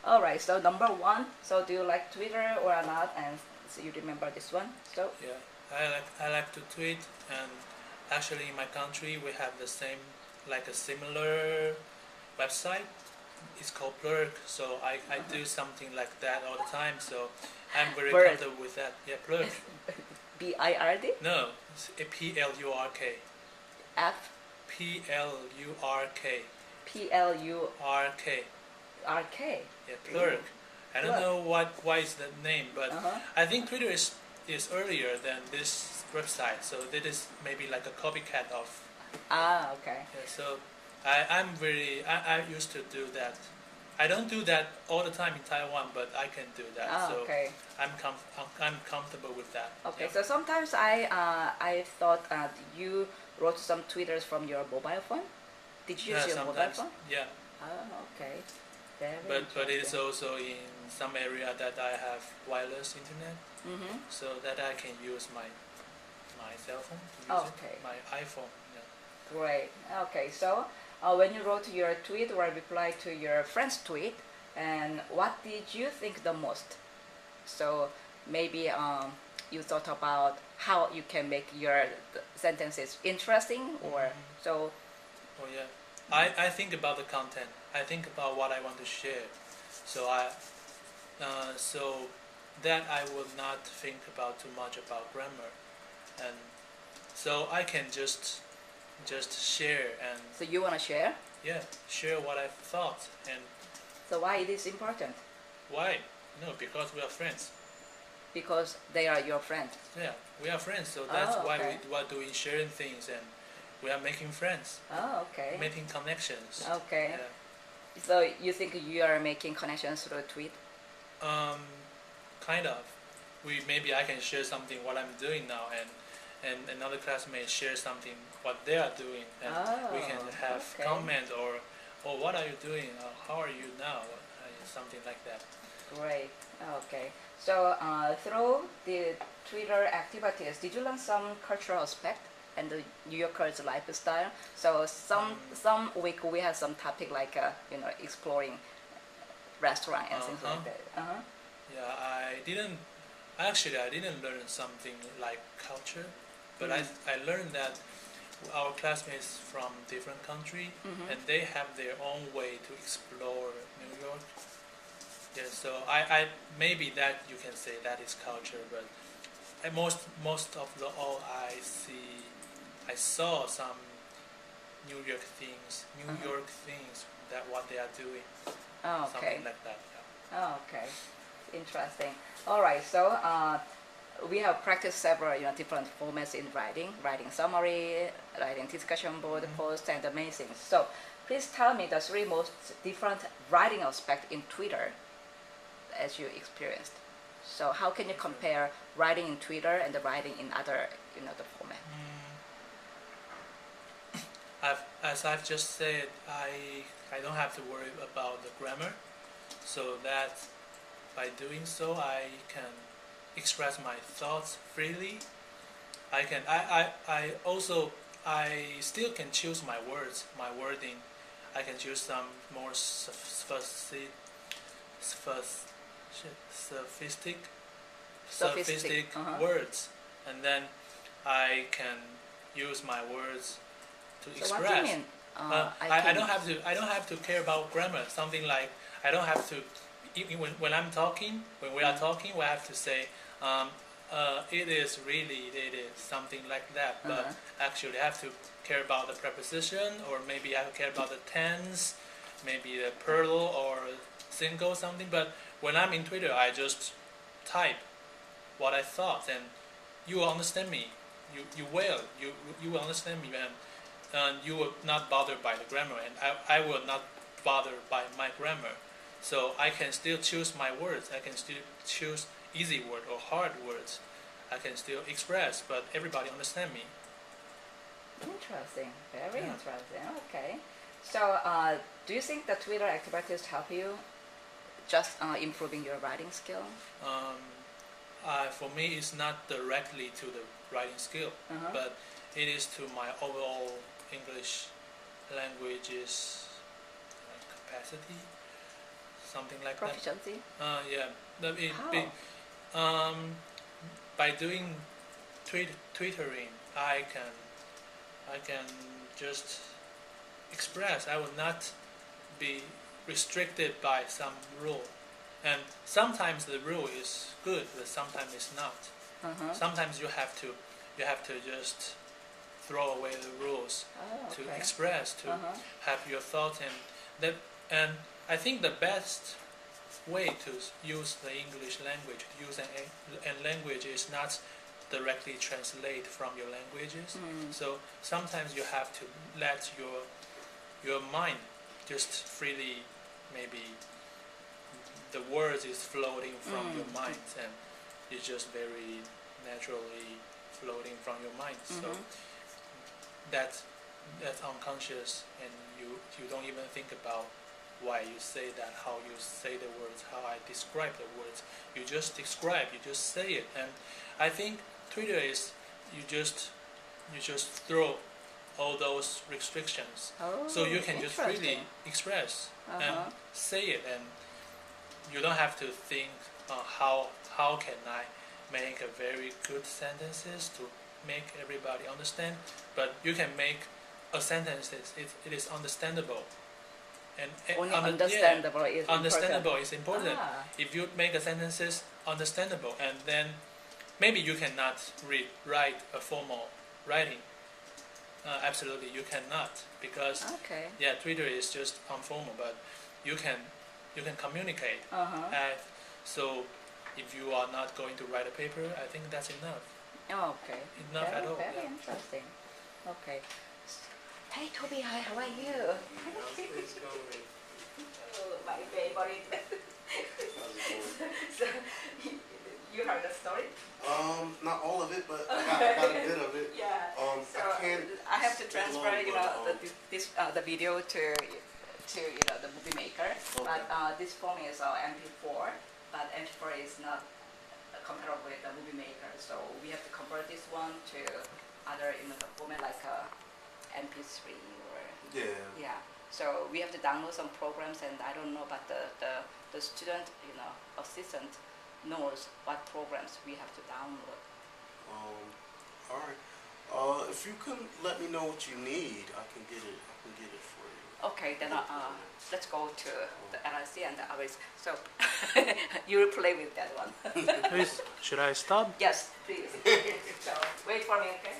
All right. So number one. So do you like Twitter or not? And so you remember this one. So Yeah, I like to tweet, and actually in my country we have the same, like a similar website. It's called Plurk, so I do something like that all the time. So I'm very bird. comfortable with that. Yeah, Plurk. BIRD. No, it's Plurk. F Plurk. PLURK. RK. Yeah, Plurk. I don't Plurk. know why is the name, but Uh-huh. I think Twitter is earlier than this website, so this is maybe like a copycat of. Ah, okay. Yeah, so I used to do that. I don't do that all the time in Taiwan, but I can do that. Ah, So okay. I'm comfortable with that. Okay. Yeah. So sometimes I thought you wrote some tweeters from your mobile phone. Did you use Yeah, your mobile sometimes. phone? Yeah, Oh, okay. Very but it is interesting. also in some area that I have wireless internet, Mm-hmm. so that I can use my cell phone to use Okay. it, my iPhone. Yeah. Great. Okay. So when you wrote your tweet or replied to your friend's tweet, and what did you think the most? So maybe you thought about how you can make your sentences interesting, or so. Oh yeah. I think about the content. I think about what I want to share. So so that I will not think about too much about grammar, and so I can just share and So you want to share. yeah, share what I thought. And So why it is important? why? No, because we are friends. Because they are your friend. Yeah, we are friends. So that's Oh, why okay. we are doing sharing things, and we are making friends, Oh, okay. making connections. Okay. Yeah. So you think you are making connections through a tweet? Um, kind of. Maybe I can share something what I'm doing now, and another classmate share something what they are doing, and we can Oh, have okay. comment or what are you doing? How are you now? Something like that. Great. Okay. So through the Twitter activities, did you learn some cultural aspect and the New Yorkers' lifestyle? So some week we have some topic like exploring restaurant and things Uh-huh. like that. Uh-huh. Yeah, I didn't learn something like culture, but Mm. I learned that our classmates from different country, Mhm. and they have their own way to explore New York. Yeah, so I maybe that you can say that is culture, but most of the all I saw some New York things, Uh-huh. that what they are doing, Oh, okay. something like that. Yeah. Oh, okay. Interesting. All right. So we have practiced several different formats in writing summary, writing discussion board posts, and the main things. So please tell me the three most different writing aspects in Twitter as you experienced. So how can you compare writing in Twitter and the writing in other the format? As I've just said, I don't have to worry about the grammar, so that by doing so I can express my thoughts freely. I also I still can choose my words, my wording. I can choose some more sophistic Uh-huh. words, and then I can use my words to So what do you express. mean? I don't have to care about grammar. Something like I don't have to when I'm talking, when we are talking, we have to say it is really, it is something like that. But actually, I have to care about the preposition, or maybe I care about the tense, maybe the plural or single something. But when I'm in Twitter, I just type what I thought, and you will understand me. You will understand me, and you will not bother by the grammar, and I will not bother by my grammar. So I can still choose my words. I can still choose easy word or hard words. I can still express, but everybody understand me. Interesting. Very Yeah. interesting. Okay. So do you think the Twitter activities help you just improving your writing skill? Um, for me, it's not directly to the writing skill, Uh-huh. but it is to my overall English languages capacity. something like Proficiency? that. Yeah. How? By doing twittering, I can just express. I will not be restricted by some rule. And sometimes the rule is good, but sometimes it's not. Sometimes you have to just throw away the rules to express, to have your thoughts, and I think the best way to use the English language, to use an language is not directly translate from your languages. So sometimes you have to let your mind just freely, maybe the words is floating from your mind, and it's just very naturally floating from your mind. So that's unconscious, and you don't even think about why you say that, how you say the words, how I describe the words. You just describe, you just say it. And I think Twitter is you just throw all those restrictions, so you can just freely express and say it, and you don't have to think how can I make a very good sentences to make everybody understand, but you can make a sentence it is understandable. And only understandable is understandable is important. If you make a sentences understandable, and then maybe you cannot write a formal writing. Absolutely, you cannot, because Twitter is just informal, but you can communicate. So if you are not going to write a paper, I think that's enough. Enough at all. Very interesting. Okay. Hey Toby, hi, how are you? My favorite. So, you heard the story? Not all of it, but I got a bit of it. Yeah. So I have to transfer, the video to the movie maker. But this phone is MP4, but MP4 is not comparable with the movie maker. So we have to convert this one to other the format like MP3 or So we have to download some programs, and I don't know, but the student assistant knows what programs we have to download. All right. If you can let me know what you need, I can get it for you. Okay, then let's go to the LIC and the others. So you will play with that one. Please, should I stop? Yes, please. So wait for me, okay?